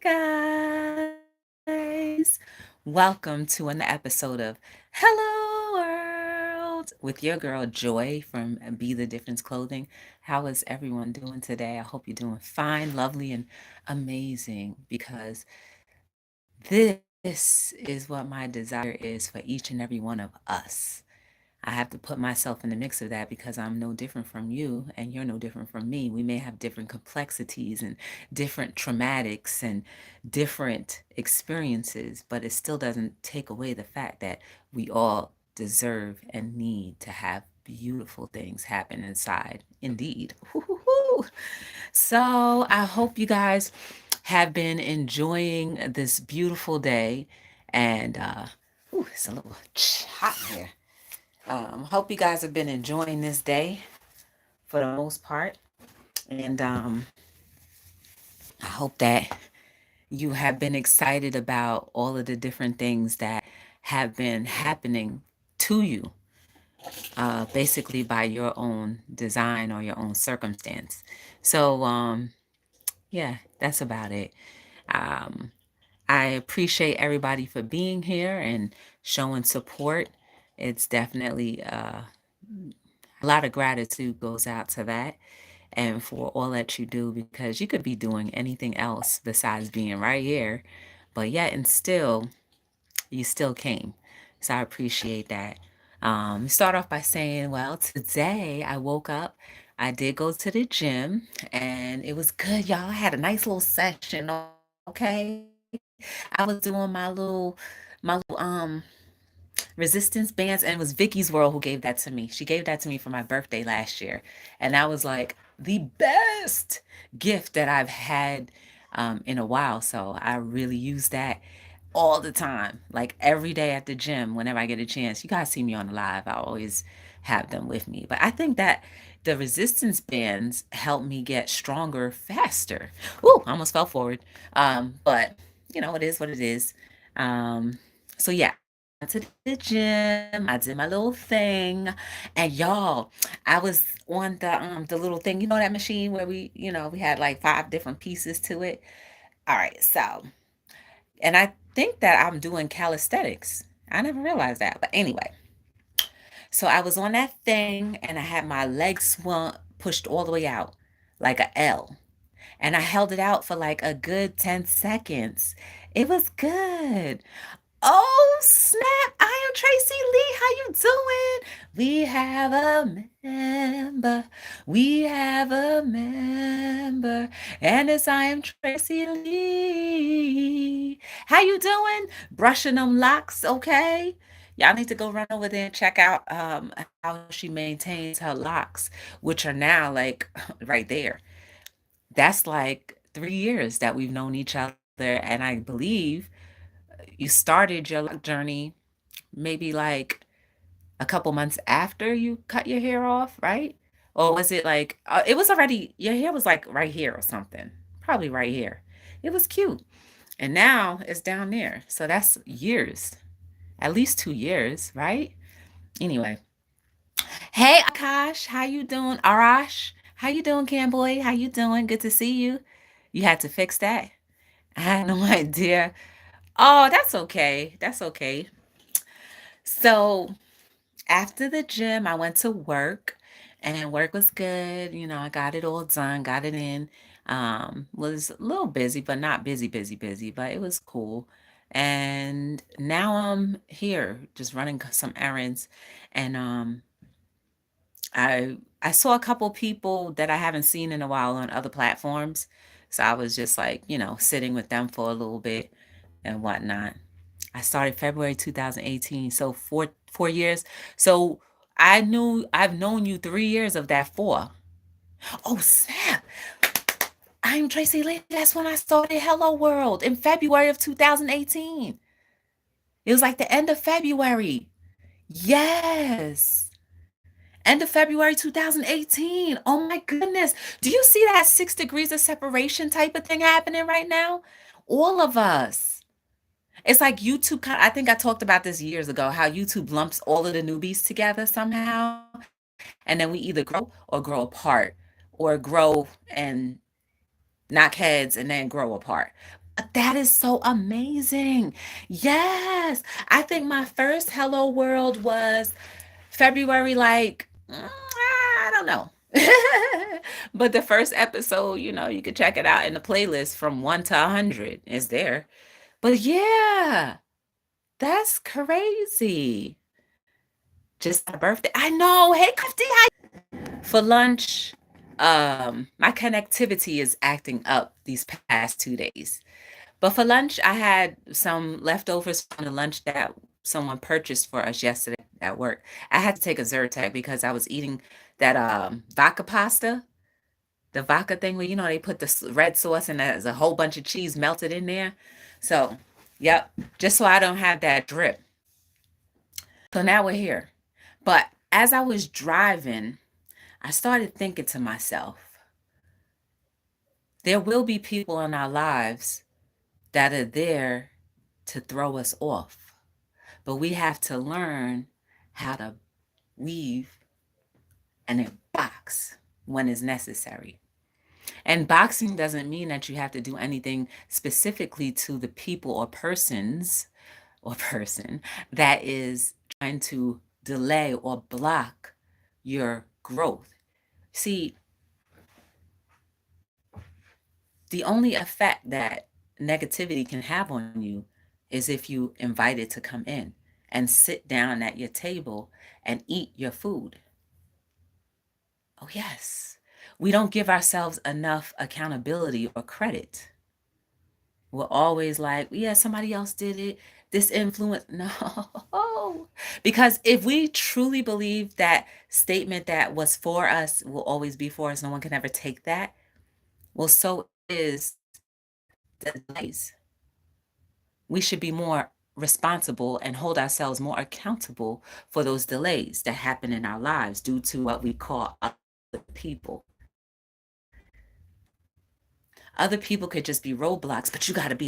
guys? Welcome to an episode of Hello World with your girl Joy from Be the Difference Clothing. How is everyone doing today? I hope you're doing fine, lovely, and amazing because this is what my desire is for each and every one of us. I have to put myself in the mix of that because I'm no different from you and you're no different from me. We may have different complexities and different traumatics and different experiences, but it still doesn't take away the fact that we all deserve and need to have beautiful things happen inside. Indeed. Woo-hoo-hoo. So I hope you guys have been enjoying this beautiful day and it's a little hot here. Hope you guys have been enjoying this day for the most part. And I hope that you have been excited about all of the different things that have been happening to you, basically by your own design or your own circumstance. So, yeah, that's about it. Um, I appreciate everybody for being here and showing support. It's definitely a lot of gratitude goes out to that and for all that you do because you could be doing anything else besides being right here, but yet and still, you still came. So I appreciate that. Start off by saying, well, today I woke up. I did go to the gym and it was good, y'all. I had a nice little session, okay? I was doing my little resistance bands, and it was Vicky's World who gave that to me. She gave that to me for my birthday last year, and that was like the best gift that I've had in a while. So I really use that all the time, like every day at the gym whenever I get a chance. You guys see me on the live, I always have them with me. But I think that the resistance bands help me get stronger faster. Ooh, I almost fell forward. But it is what it is. So yeah, I went to the gym. I did my little thing, and y'all, I was on the little thing. You know that machine where we had like five different pieces to it. All right, so and I think that I'm doing calisthenics. I never realized that, but anyway. So I was on that thing, and I had my legs swung pushed all the way out like a L, and I held it out for like a good 10 seconds. It was good. Oh, snap. I am Tracy Lee. How you doing? We have a member. We have a member. And it's I am Tracy Lee. How you doing? Brushing them locks, okay? Y'all need to go run over there and check out how she maintains her locks, which are now like right there. That's like 3 years that we've known each other, and I believe you started your lock journey maybe like a couple months after you cut your hair off, right? Or was it like it was already your hair was like right here or something, probably right here. It was cute, and now it's down there. So that's years, at least 2 years, right? Anyway, hey Akash, how you doing? Arash, how you doing, Camboy? How you doing? Good to see you. You had to fix that. I had no idea. Oh, that's okay. That's okay. So after the gym, I went to work and work was good. I got it all done, got it in. Was a little busy, but not busy, busy, busy, but it was cool. And now I'm here just running some errands. And I saw a couple people that I haven't seen in a while on other platforms. So I was just like, sitting with them for a little bit and whatnot. I started February 2018, so four years. So I've known you 3 years of that four. Oh snap! I'm Tracy Lee. That's when I started Hello World in February of 2018. It was like the end of February. Yes. End of February 2018. Oh my goodness. Do you see that 6 degrees of separation type of thing happening right now? All of us. It's like YouTube I think I talked about this years ago, how YouTube lumps all of the newbies together somehow, and then we either grow or grow apart, or grow and knock heads and then grow apart. That is so amazing. Yes. I think my first Hello World was February, like, I don't know. But the first episode, you could check it out in the playlist from 1 to 100 is there. But yeah, that's crazy. Just a birthday. I know. Hey, Crafty, hi. For lunch, my connectivity is acting up these past 2 days. But for lunch, I had some leftovers from the lunch that someone purchased for us yesterday at work. I had to take a Zyrtec because I was eating that vodka pasta, the vodka thing where they put the red sauce and there's a whole bunch of cheese melted in there. So, yep, just so I don't have that drip. So now we're here. But as I was driving, I started thinking to myself, there will be people in our lives that are there to throw us off. But we have to learn how to weave and then box when it's necessary. And boxing doesn't mean that you have to do anything specifically to the people or persons or person that is trying to delay or block your growth. See, the only effect that negativity can have on you is if you invite it to come in and sit down at your table and eat your food. Oh, yes. We don't give ourselves enough accountability or credit. We're always like, yeah, somebody else did it. This influence. No. Because if we truly believe that statement that was for us will always be for us, no one can ever take that. Well, so is the delays. We should be more responsible and hold ourselves more accountable for those delays that happen in our lives due to what we call other people. Other people could just be roadblocks, but you got to be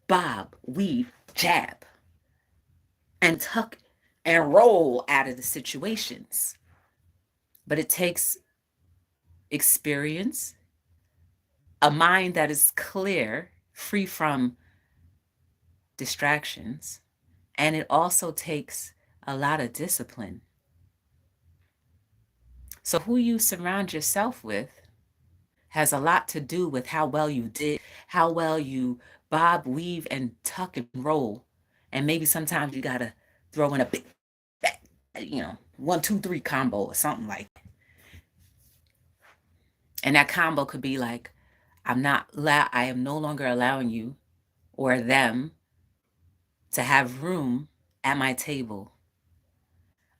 bob, weave, jab, and tuck and roll out of the situations. But it takes experience, a mind that is clear, free from distractions, and it also takes a lot of discipline. So, who you surround yourself with has a lot to do with how well you did, how well you bob, weave, and tuck and roll. And maybe sometimes you got to throw in a big, 1, 2, 3 combo or something like that. And that combo could be like, I am no longer allowing you or them to have room at my table.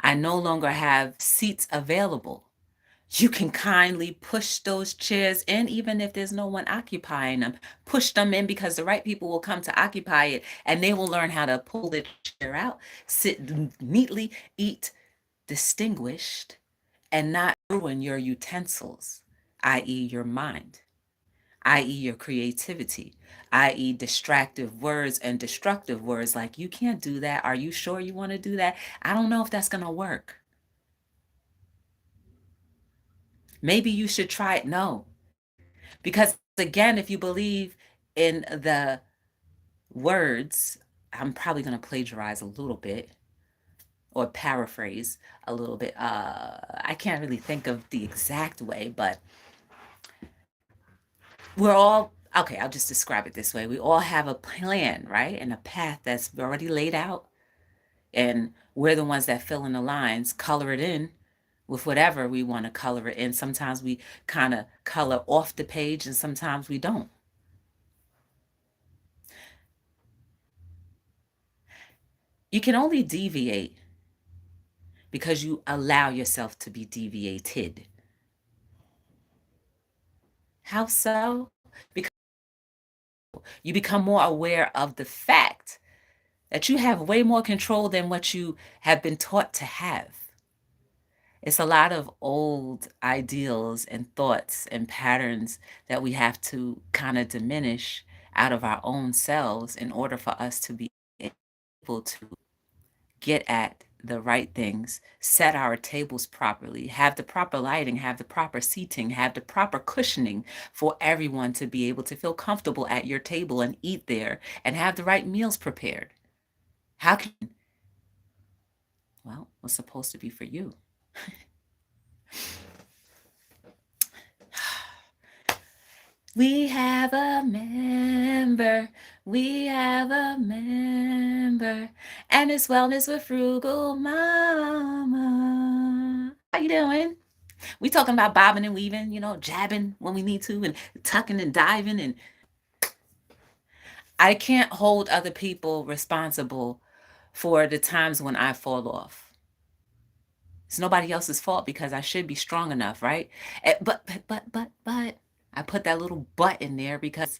I no longer have seats available. You can kindly push those chairs in, even if there's no one occupying them. Push them in because the right people will come to occupy it and they will learn how to pull the chair out, sit neatly, eat distinguished, and not ruin your utensils, i.e., your mind, i.e., your creativity, i.e., distractive words and destructive words like, you can't do that. Are you sure you want to do that? I don't know if that's going to work. Maybe you should try it. No. Because again, if you believe in the words, I'm probably going to plagiarize a little bit or paraphrase a little bit. I can't really think of the exact way, but we're all, okay, I'll just describe it this way. We all have a plan, right? And a path that's already laid out. And we're the ones that fill in the lines, color it in with whatever we want to color it in. Sometimes we kind of color off the page and sometimes we don't. You can only deviate because you allow yourself to be deviated. How so? Because you become more aware of the fact that you have way more control than what you have been taught to have. It's a lot of old ideals and thoughts and patterns that we have to kind of diminish out of our own selves in order for us to be able to get at the right things, set our tables properly, have the proper lighting, have the proper seating, have the proper cushioning for everyone to be able to feel comfortable at your table and eat there, and have the right meals prepared. How can, well, what's supposed to be for you? We have a member, we have a member, and it's Wellness with Frugal Mama. How you doing? We talking about bobbing and weaving, jabbing when we need to, and tucking and diving. And I can't hold other people responsible for the times when I fall off. It's nobody else's fault because I should be strong enough, right? But I put that little but in there because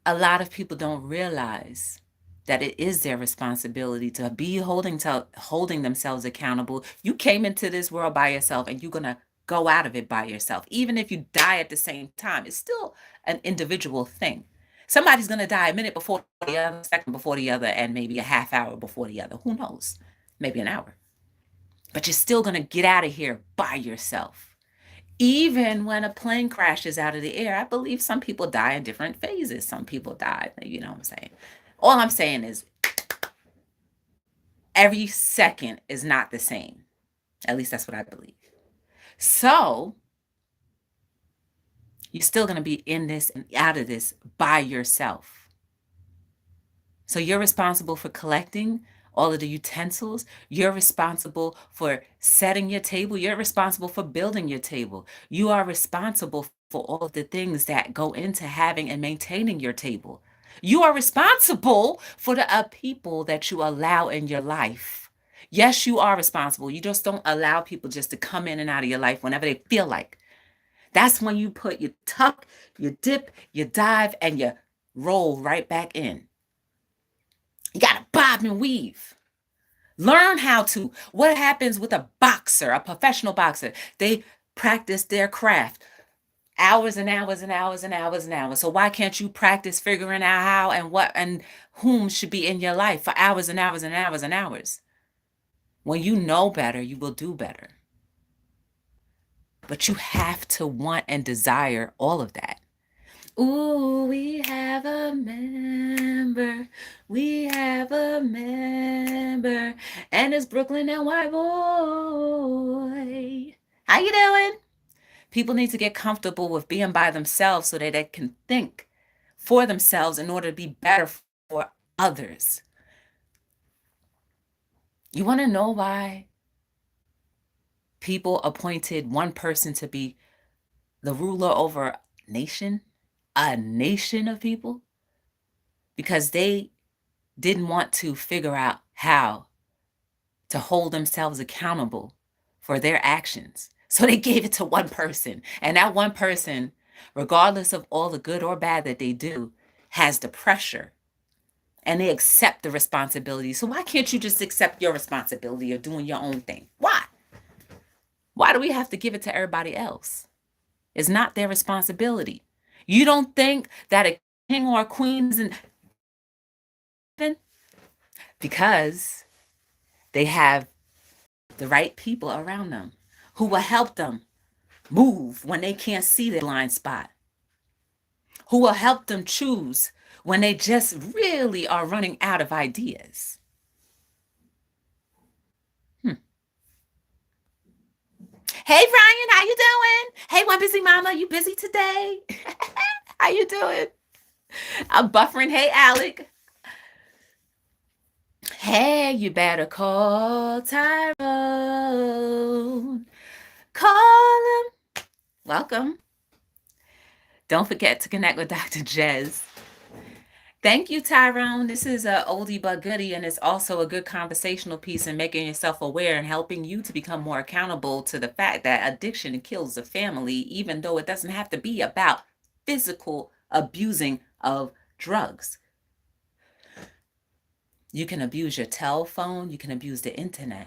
a lot of people don't realize that it is their responsibility to be holding themselves accountable. You came into this world by yourself, and you're going to go out of it by yourself. Even if you die at the same time, it's still an individual thing. Somebody's going to die a minute before the other, a second before the other, and maybe a half hour before the other. Who knows? Maybe an hour. But you're still going to get out of here by yourself. Even when a plane crashes out of the air, I believe some people die in different phases. Some people die, you know what I'm saying? All I'm saying is every second is not the same. At least that's what I believe. So you're still going to be in this and out of this by yourself. So you're responsible for collecting all of the utensils. You're responsible for setting your table. You're responsible for building your table. You are responsible for all of the things that go into having and maintaining your table. You are responsible for the people that you allow in your life. Yes, you are responsible. You just don't allow people just to come in and out of your life whenever they feel like. That's when you put your tuck, you dip, you dive, and you roll right back in. You got to bob and weave. Learn how to. What happens with a boxer, a professional boxer? They practice their craft hours and hours and hours and hours and hours. So why can't you practice figuring out how and what and whom should be in your life for hours and hours and hours and hours? When you know better, you will do better. But you have to want and desire all of that. Ooh, we have a member. We have a member. And it's Brooklyn and White Boy. How you doing? People need to get comfortable with being by themselves so that they can think for themselves in order to be better for others. You want to know why people appointed one person to be the ruler over a nation of people? Because they didn't want to figure out how to hold themselves accountable for their actions. So they gave it to one person. And that one person, regardless of all the good or bad that they do, has the pressure. And they accept the responsibility. So why can't you just accept your responsibility of doing your own thing? Why? Why do we have to give it to everybody else? It's not their responsibility. You don't think that a king or a queen isn't, because they have the right people around them who will help them move when they can't see their blind spot, who will help them choose when they just really are running out of ideas. Hey, Ryan, how you doing? Hey, One Busy Mama, you busy today? How you doing? I'm buffering. Hey, Alec. Hey, you better call Tyrone. Call him. Welcome. Don't forget to connect with Dr. Jez. Thank you, Tyrone. This is a oldie but goodie, and it's also a good conversational piece in making yourself aware and helping you to become more accountable to the fact that addiction kills the family, even though it doesn't have to be about physical abusing of drugs. You can abuse your telephone, you can abuse the internet,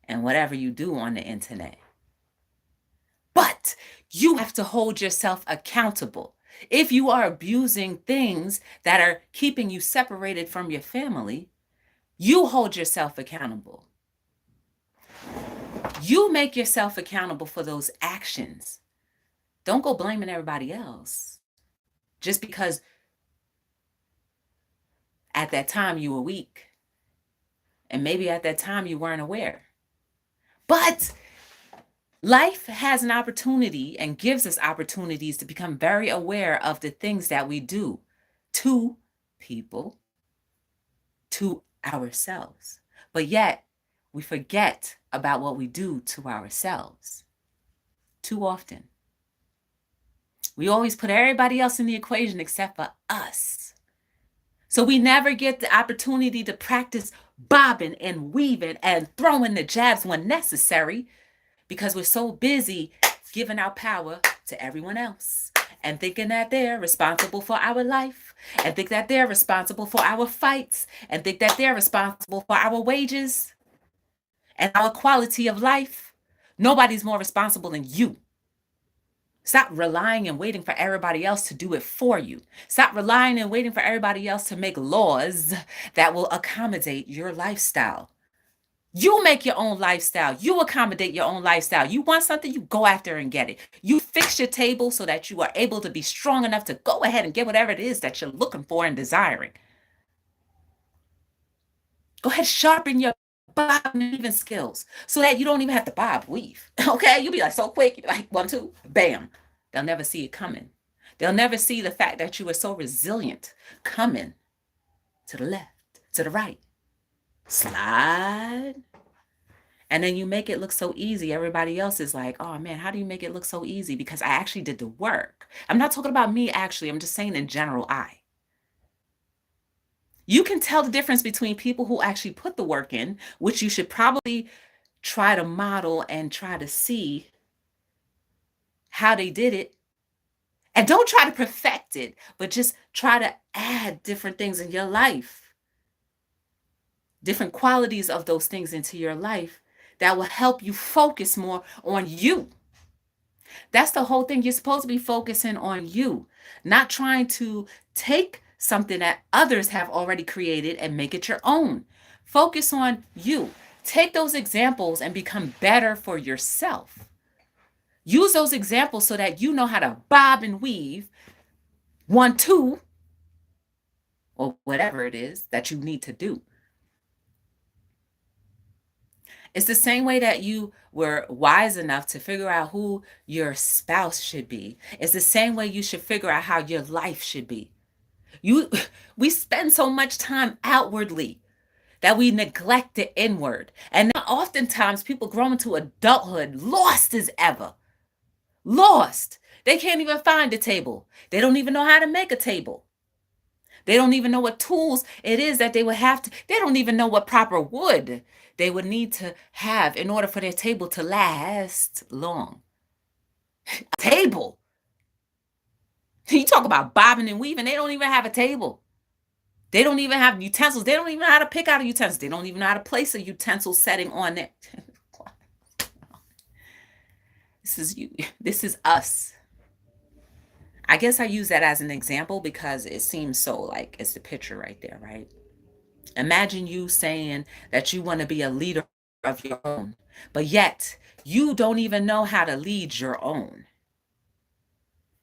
and whatever you do on the internet. But you have to hold yourself accountable. If you are abusing things that are keeping you separated from your family, You hold yourself accountable. You make yourself accountable for those actions. Don't go blaming everybody else just because at that time you were weak and maybe at that time you weren't aware. But life has an opportunity and gives us opportunities to become very aware of the things that we do to people, to ourselves. But yet, we forget about what we do to ourselves too often. We always put everybody else in the equation except for us. So we never get the opportunity to practice bobbing and weaving and throwing the jabs when necessary because we're so busy giving our power to everyone else and thinking that they're responsible for our life and think that they're responsible for our fights and think that they're responsible for our wages and our quality of life. Nobody's more responsible than you. Stop relying and waiting for everybody else to do it for you. Stop relying and waiting for everybody else to make laws that will accommodate your lifestyle. You make your own lifestyle. You accommodate your own lifestyle. You want something, you go after and get it. You fix your table so that you are able to be strong enough to go ahead and get whatever it is that you're looking for and desiring. Go ahead, sharpen your bob and weaving skills so that you don't even have to bob weave. Okay? You'll be like so quick. You'll be like 1, 2, bam. They'll never see it coming. They'll never see the fact that you were so resilient coming to the left, to the right. Slide. And then you make it look so easy. Everybody else is like, oh man, how do you make it look so easy? Because I actually did the work. I'm not talking about me actually. I'm just saying in general, You can tell the difference between people who actually put the work in, which you should probably try to model and try to see how they did it. And don't try to perfect it, but just try to add different things in your life, different qualities of those things into your life that will help you focus more on you. That's the whole thing. You're supposed to be focusing on you, not trying to take something that others have already created and make it your own. Focus on you. Take those examples and become better for yourself. Use those examples so that you know how to bob and weave 1, 2, or whatever it is that you need to do. It's the same way that you were wise enough to figure out who your spouse should be. It's the same way you should figure out how your life should be. We spend so much time outwardly that we neglect the inward. And oftentimes people grow into adulthood lost as ever. Lost. They can't even find a table. They don't even know how to make a table. They don't even know what tools it is that they would have to. They don't even know what proper wood they would need to have in order for their table to last long. A table. You talk about bobbing and weaving. They don't even have a table. They don't even have utensils. They don't even know how to pick out a utensil. They don't even know how to place a utensil setting on it. This is you. This is us. I guess I use that as an example because it seems so like it's the picture right there, right? Imagine you saying that you want to be a leader of your own, but yet you don't even know how to lead your own.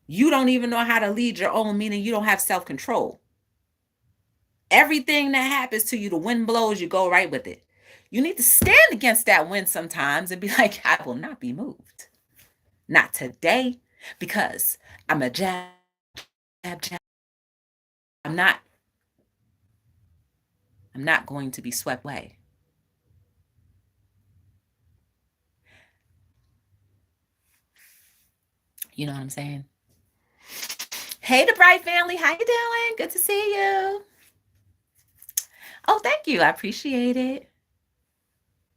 You don't even know how to lead your own, meaning you don't have self-control. Everything that happens to you, the wind blows, you go right with it. You need to stand against that wind sometimes and be like, I will not be moved. Not today, because I'm a jab. I'm not going to be swept away. You know what I'm saying? Hey, the Bright family. How you doing? Good to see you. Oh, thank you. I appreciate it.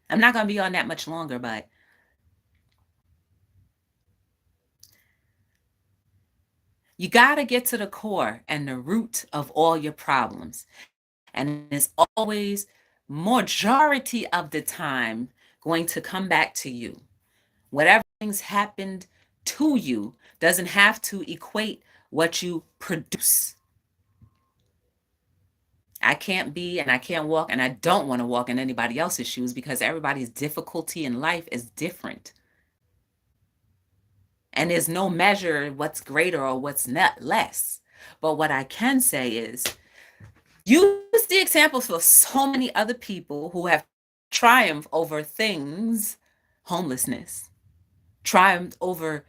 I'm not going to be on that much longer, but you got to get to the core and the root of all your problems. And it's always, majority of the time, going to come back to you. Whatever things happened to you doesn't have to equate what you produce. I can't be and I can't walk and I don't want to walk in anybody else's shoes because everybody's difficulty in life is different. And there's no measure what's greater or what's not less. But what I can say is use the examples for so many other people who have triumphed over things, homelessness, triumphed over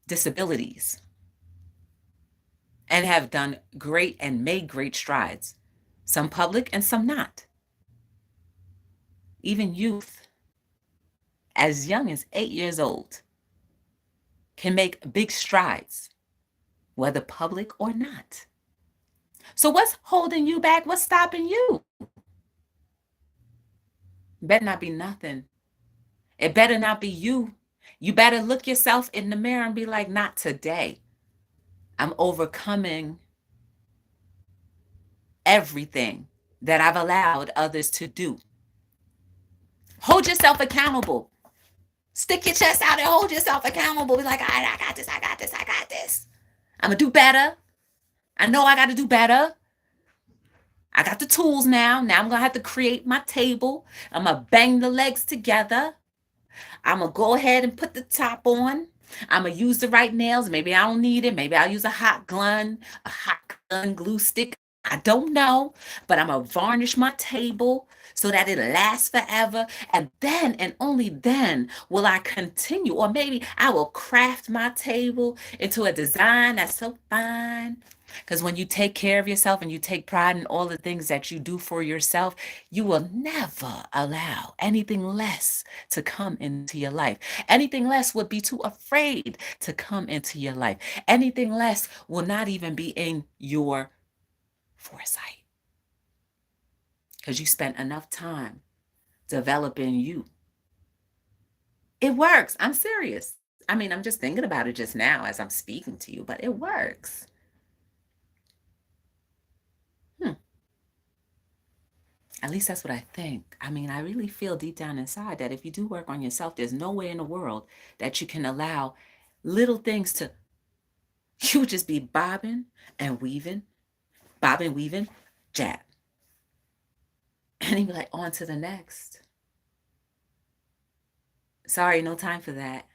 disabilities, and have done great and made great strides, some public and some not. Even youth, as young as 8 years old, can make big strides, whether public or not. So what's holding you back? What's stopping you? Better not be nothing. It better not be you. You better look yourself in the mirror and be like, not today. I'm overcoming everything that I've allowed others to do. Hold yourself accountable. Stick your chest out and hold yourself accountable. Be like, all right, I got this, I got this, I got this. I'm going to do better. I know I got to do better. I got the tools now. Now I'm going to have to create my table. I'm going to bang the legs together. I'm going to go ahead and put the top on. I'm going to use the right nails. Maybe I don't need it. Maybe I'll use a hot gun glue stick. I don't know, but I'm going to varnish my table so that it lasts forever. And then and only then will I continue. Or maybe I will craft my table into a design that's so fine. Because when you take care of yourself and you take pride in all the things that you do for yourself, you will never allow anything less to come into your life. Anything less would be too afraid to come into your life. Anything less will not even be in your foresight. Because you spent enough time developing you. It works. I'm serious. I mean, I'm just thinking about it just now as I'm speaking to you, but it works. At least that's what I think. I mean, I really feel deep down inside that if you do work on yourself, there's no way in the world that you can allow little things to, you just be bobbing and weaving, jab. And he'd be like, on to the next. Sorry, no time for that.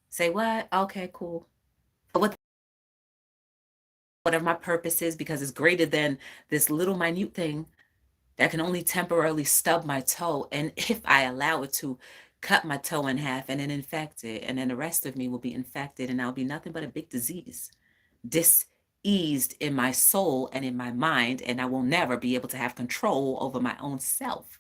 Say what? Okay, cool. Whatever my purpose is, because it's greater than this little minute thing that can only temporarily stub my toe. And if I allow it to, cut my toe in half and then infect it, and then the rest of me will be infected, and I'll be nothing but a big disease, diseased in my soul and in my mind, and I will never be able to have control over my own self.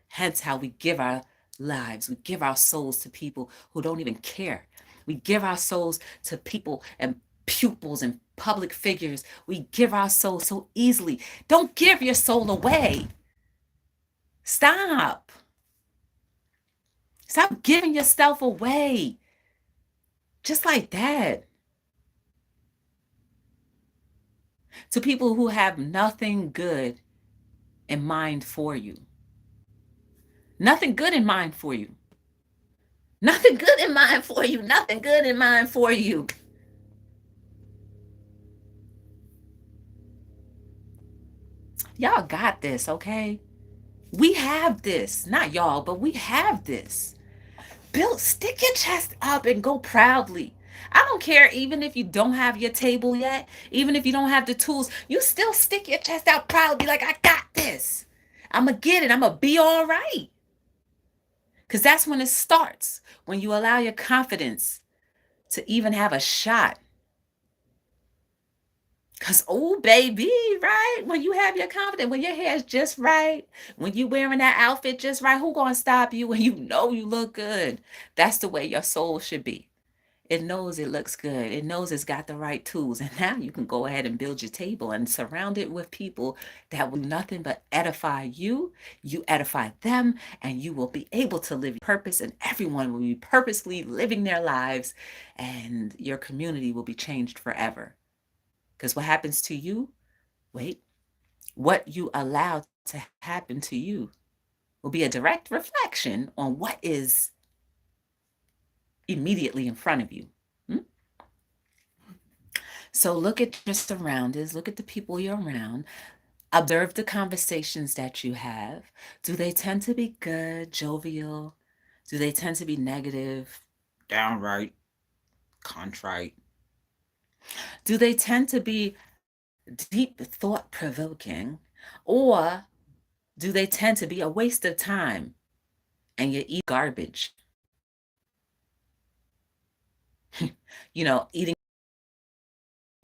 Hence how we give our lives, we give our souls to people who don't even care. We give our souls to people and pupils and public figures. We give our soul so easily. Don't give your soul away. Stop. Stop giving yourself away. Just like that. To people who have nothing good in mind for you. Nothing good in mind for you. Nothing good in mind for you. Nothing good in mind for you. Y'all got this, okay? We have this. Not y'all, but we have this. Stick your chest up and go proudly. I don't care even if you don't have your table yet, even if you don't have the tools, you still stick your chest out proudly like, I got this. I'm going to get it. I'm going to be all right. Because that's when it starts, when you allow your confidence to even have a shot. Because, oh, baby, right? When you have your confidence, when your hair's just right, when you're wearing that outfit just right, who going to stop you when you know you look good? That's the way your soul should be. It knows it looks good. It knows it's got the right tools. And now you can go ahead and build your table and surround it with people that will nothing but edify you. You edify them, and you will be able to live your purpose, and everyone will be purposely living their lives, and your community will be changed forever. Because what happens to you, what you allow to happen to you will be a direct reflection on what is immediately in front of you. So look at your surroundings, look at the people you're around, observe the conversations that you have. Do they tend to be good, jovial? Do they tend to be negative, downright contrite? Do they tend to be deep thought provoking, or do they tend to be a waste of time and you eat garbage?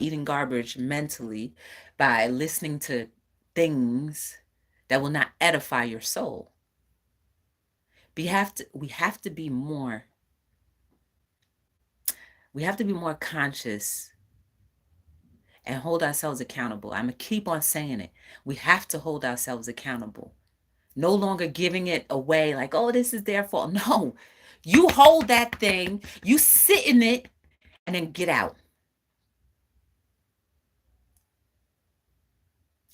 Eating garbage mentally by listening to things that will not edify your soul. We have to be more conscious and hold ourselves accountable. I'm going to keep on saying it. We have to hold ourselves accountable. No longer giving it away like, oh, this is their fault. No, you hold that thing, you sit in it, and then get out.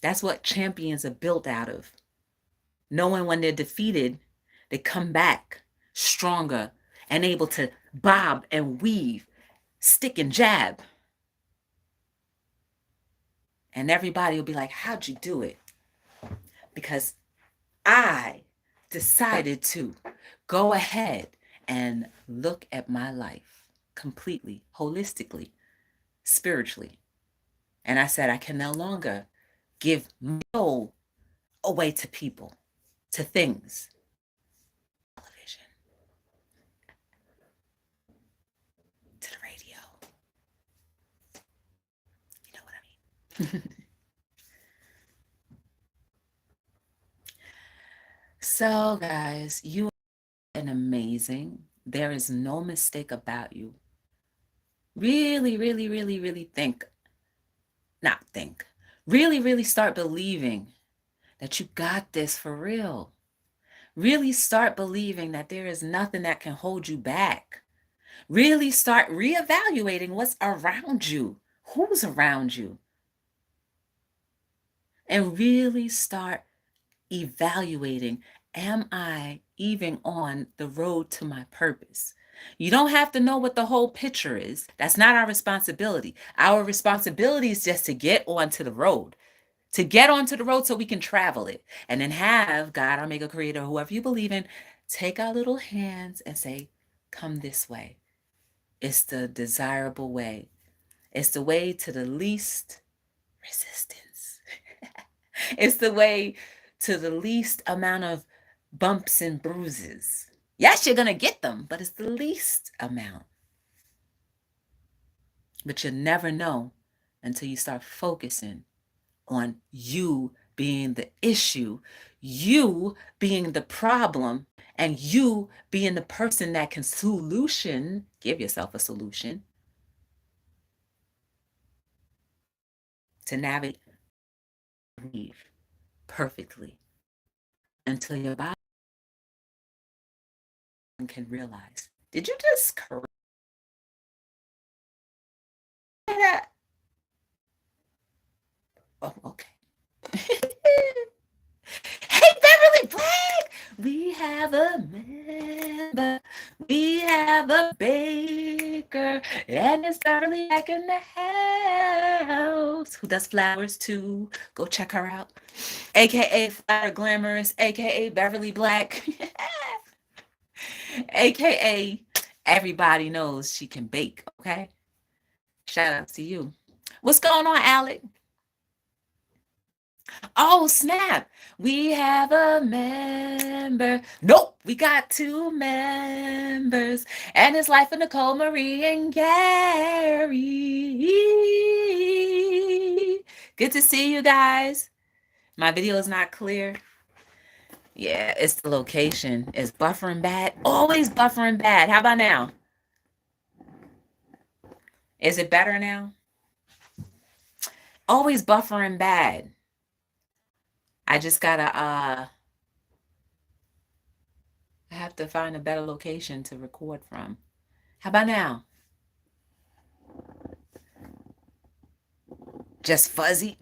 That's what champions are built out of. Knowing when they're defeated, they come back stronger and able to bob and weave, stick and jab. And everybody will be like, how'd you do it? Because I decided to go ahead and look at my life completely, holistically, spiritually. And I said, I can no longer give my soul away to people, to things. Television, to the radio. You know what I mean? So, guys, you are amazing. There is no mistake about you. Really, really, really, really really, really start believing that you got this for real. Really start believing that there is nothing that can hold you back. Really start reevaluating what's around you, who's around you, and really start evaluating, am I even on the road to my purpose? You don't have to know what the whole picture is. That's not our responsibility. Our responsibility is just to get onto the road. To get onto the road so we can travel it. And then have God, our mega creator, whoever you believe in, take our little hands and say, come this way. It's the desirable way. It's the way to the least resistance. It's the way to the least amount of bumps and bruises. Yes, you're going to get them, but it's the least amount. But you'll never know until you start focusing on you being the issue, you being the problem, and you being the person that can give yourself a solution to navigate perfectly until your body can realize, did you just correct that? Oh, okay. Hey, Beverly Black, we have a member, we have a baker, and it's Beverly Black in the house, who does flowers too. Go check her out. AKA Flower Glamorous, AKA Beverly Black, AKA everybody knows she can bake, okay? Shout out to you. What's going on, Alec? Oh, snap. We have a member. Nope, we got 2 members. And it's Life of Nicole, Marie, and Gary. Good to see you guys. My video is not clear. Yeah, it's the location. It's buffering bad. Always buffering bad. How about now? Is it better now? Always buffering bad. I just gotta I have to find a better location to record from. How about now? Just fuzzy?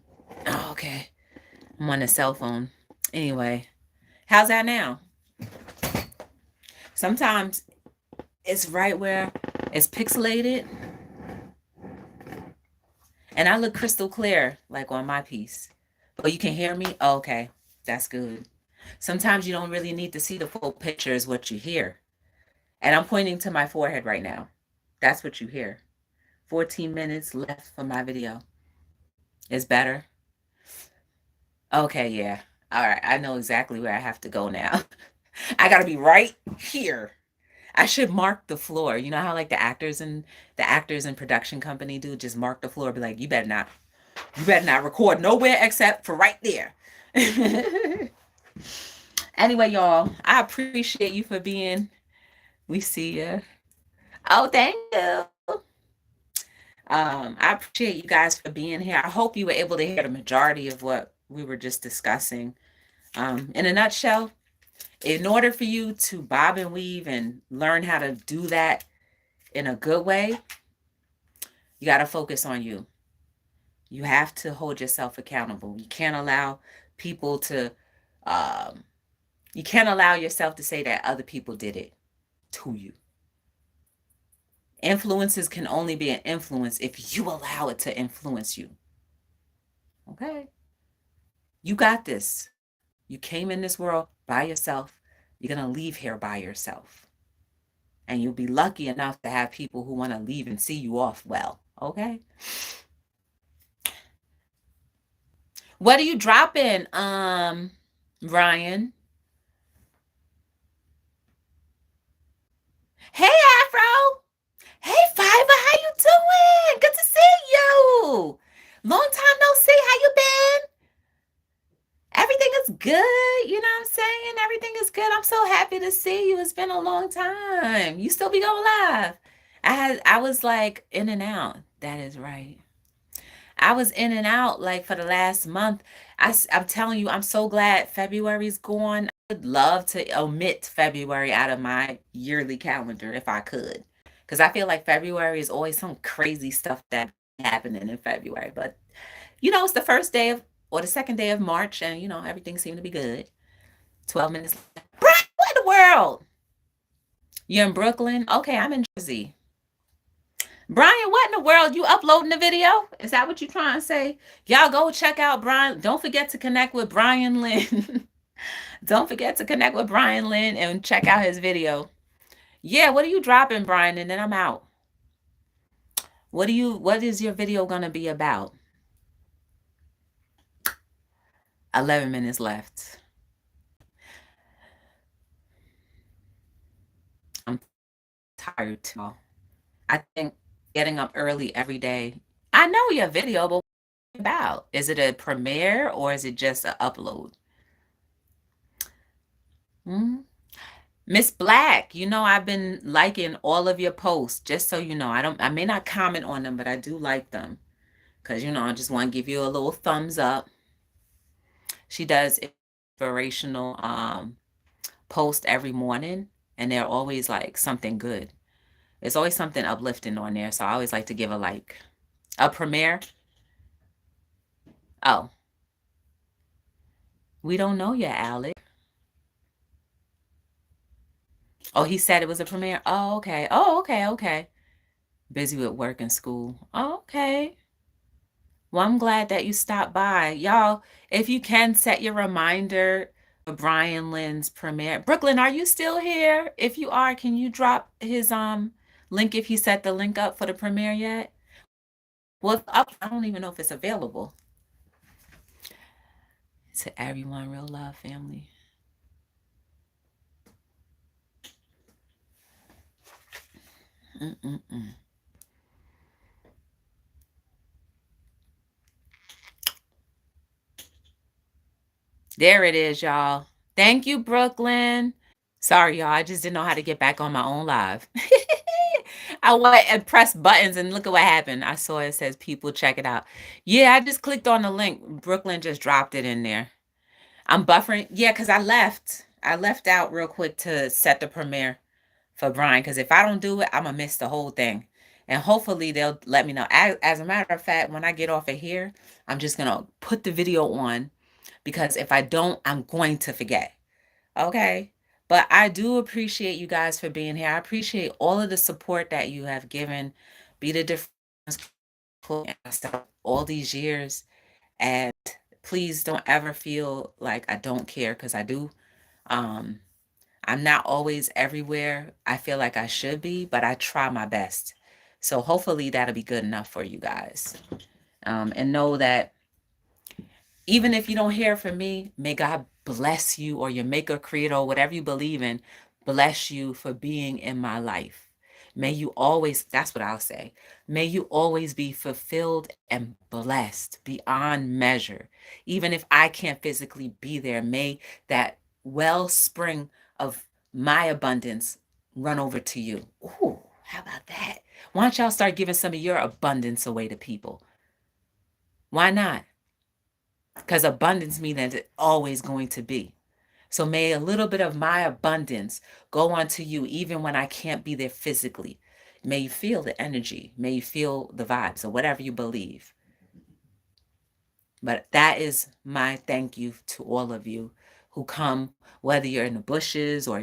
Oh, okay. I'm on a cell phone. Anyway, how's that now? Sometimes it's right where it's pixelated. And I look crystal clear, like on my piece. But you can hear me? Oh, okay. That's good. Sometimes you don't really need to see the full picture is what you hear. And I'm pointing to my forehead right now. That's what you hear. 14 minutes left for my video. Is better? Okay, yeah. All right. I know exactly where I have to go now. I got to be right here. I should mark the floor. You know how like the actors and production company do, just mark the floor, be like, you better not record nowhere except for right there. Anyway, y'all, I appreciate you for being. We see you. Oh, thank you. I appreciate you guys for being here. I hope you were able to hear the majority of what we were just discussing. In a nutshell, in order for you to bob and weave and learn how to do that in a good way, you got to focus on you. You have to hold yourself accountable. You can't allow people to, um, you can't allow yourself to say that other people did it to you. Influences can only be an influence if you allow it to influence you. Okay? You got this. You came in this world by yourself. You're going to leave here by yourself. And you'll be lucky enough to have people who want to leave and see you off well. Okay? What are you dropping, Ryan? Hey, Afro. Hey, Fiverr, how you doing? Good to see you. Long time no see. How you been? Everything is good. You know what I'm saying? Everything is good. I'm so happy to see you. It's been a long time. You still be going live. I was like in and out. That is right. I was in and out like for the last month. I'm telling you, I'm so glad February's gone. I would love to omit February out of my yearly calendar if I could. Because I feel like February is always some crazy stuff that happening in February. But it's the first day of or the second day of March, and everything seemed to be good. 12 minutes left. Brian, what in the world? You're in Brooklyn? Okay, I'm in Jersey. Brian, what in the world? You uploading the video? Is that what you trying to say? Y'all go check out Brian. Don't forget to connect with Brian Lynn. Don't forget to connect with Brian Lynn and check out his video. Yeah, what are you dropping, Brian? And then I'm out. What is your video gonna be about? 11 minutes left. I'm tired too. I think getting up early every day. I know your video, but what about? Is it a premiere or is it just an upload? Hmm? Miss Black, I've been liking all of your posts, just so you know. I may not comment on them, but I do like them. Because, I just want to give you a little thumbs up. She does inspirational posts every morning, and they're always like something good. There's always something uplifting on there, so I always like to give a like. A premiere? Oh, we don't know yet, Alex. Oh, he said it was a premiere? Oh, okay. Oh, okay, okay. Busy with work and school. Oh, okay. Well, I'm glad that you stopped by. Y'all, if you can set your reminder for Brian Lynn's premiere. Brooklyn, are you still here? If you are, can you drop his link if he set the link up for the premiere yet? Well, I don't even know if it's available. To everyone, real love, family. Mm-mm-mm. There it is, y'all. Thank you, Brooklyn. Sorry, y'all. I just didn't know how to get back on my own live. I went and pressed buttons and look at what happened. I saw it says people check it out. Yeah, I just clicked on the link. Brooklyn just dropped it in there. I'm buffering. Yeah, because I left. I left out real quick to set the premiere for Brian. Because if I don't do it, I'm going to miss the whole thing. And hopefully they'll let me know. As a matter of fact, when I get off of here, I'm just going to put the video on. Because if I don't, I'm going to forget. Okay. But I do appreciate you guys for being here. I appreciate all of the support that you have given. Be the difference put myself all these years. And please don't ever feel like I don't care, because I do. Um, I'm not always everywhere I feel like I should be, but I try my best. So hopefully that'll be good enough for you guys. And know that even if you don't hear from me, may God bless you, or your maker, creator, or whatever you believe in, bless you for being in my life. May you always, that's what I'll say, may you always be fulfilled and blessed beyond measure. Even if I can't physically be there, may that wellspring of my abundance run over to you. Ooh, how about that? Why don't y'all start giving some of your abundance away to people? Why not? Because abundance means that it's always going to be. So may a little bit of my abundance go on to you even when I can't be there physically. May you feel the energy. May you feel the vibes, or whatever you believe. But that is my thank you to all of you who come, whether you're in the bushes or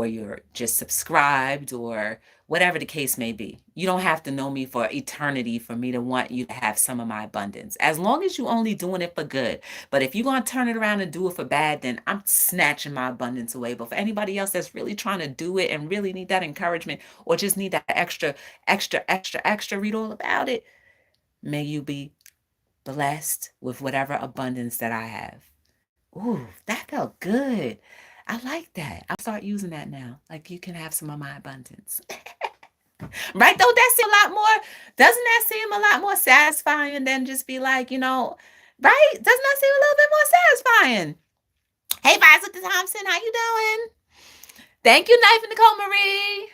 you're just subscribed, or whatever the case may be. You don't have to know me for eternity for me to want you to have some of my abundance, as long as you only doing it for good. But if you're going to turn it around and do it for bad, then I'm snatching my abundance away. But for anybody else that's really trying to do it and really need that encouragement, or just need that extra, read all about it, may you be blessed with whatever abundance that I have. Ooh, that felt good. I like that. I'll start using that now. Like, you can have some of my abundance. Right? Don't that seem a lot more? Doesn't that seem a lot more satisfying than just be like, right? Doesn't that seem a little bit more satisfying? Hey, Visa Thompson, how you doing? Thank you, Knife and Nicole Marie.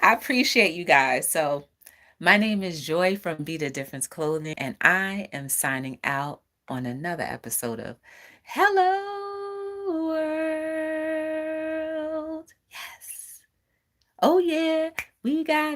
I appreciate you guys. So my name is Joy from Be the Difference Clothing, and I am signing out on another episode of Hello World. Yes. Oh, yeah, we got